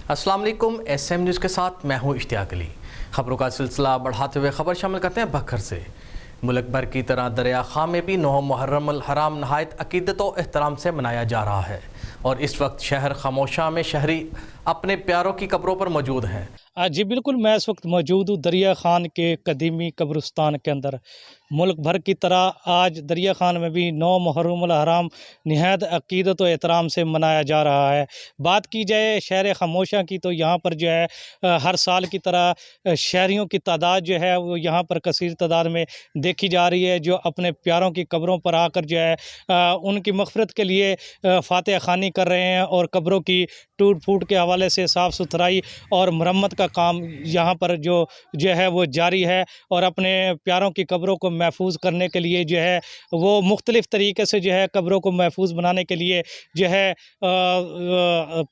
अस्सलाम वालेकुम। SM news के साथ मैं हूँ इश्तियाक अली। खबरों का सिलसिला बढ़ाते हुए खबर शामिल करते हैं बखर से। मुल्क भर की तरह दरिया खां में भी 9 मुहर्रम अल हराम नहायत अकीदत व एहतराम से मनाया जा रहा है और इस वक्त शहर खामोशा में शहरी अपने प्यारों की कब्रों पर मौजूद हैं। जी बिल्कुल, मैं इस वक्त मौजूद हूँ दरिया खान के कदीमी कब्रिस्तान के अंदर। मुल्क भर की तरह आज दरिया खान में भी 9 मुहर्रम अल हराम निहायत अकीदत व एहतराम से मनाया जा रहा है। बात की जाए शहर खामोशा की, तो यहाँ पर जो है हर साल की तरह शहरियों की तादाद जो है वो यहाँ पर कसीर तादाद में देखी जा रही है, जो अपने प्यारों की कब्रों पर आकर जो है उनकी मग़फ़िरत के लिए फ़ातिहा ख़वानी कर रहे हैं और कब्रों की टूट फूट के हवाले से साफ़ सुथराई और मरम्मत का काम यहाँ पर जो है वो जारी है। और अपने प्यारों की कब्रों को महफूज करने के लिए जो है वो मुख्तलिफ़ तरीके से जो है कब्रों को महफूज बनाने के लिए जो है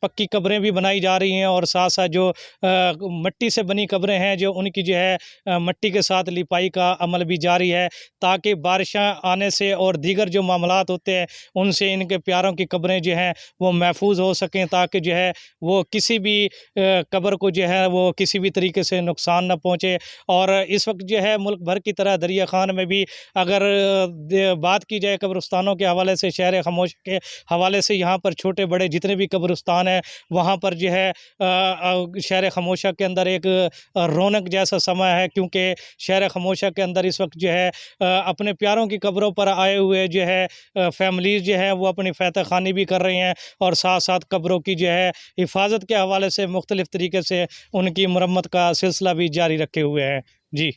पक्की कब्रें भी बनाई जा रही हैं और साथ साथ जो मिट्टी से बनी कब्रें हैं जो उनकी जो है मिट्टी के साथ लिपाई का अमल भी जारी है, ताकि बारिशां आने से और दीगर जो मामलात होते हैं उनसे इनके प्यारों की कब्रें जो हैं वो महफूज हो सकें, ताकि जो है वो किसी भी कब्र को जो है वो किसी भी तरीके से नुकसान न पहुँचे। और इस वक्त जो है मुल्क भर की तरह दरिया खान में भी अगर बात की जाए कब्रिस्तानों के हवाले से, शहर खामोश के हवाले से, यहाँ पर छोटे बड़े जितने भी कब्रिस्तान हैं वहाँ पर जो है शहर खामोशा के अंदर एक रौनक जैसा समय है, क्योंकि शहर खामोशा के अंदर इस वक्त जो है अपने प्यारों की कब्रों पर आए हुए जो है फैमिलीज़ जो है वो अपनी फ़ातिहा ख़वानी भी कर रही हैं और साथ साथ कब्रों की जो है हिफाजत के हवाले से मुख्तलिफ़ तरीके से उनकी मरम्मत का सिलसिला भी जारी रखे हुए हैं। जी।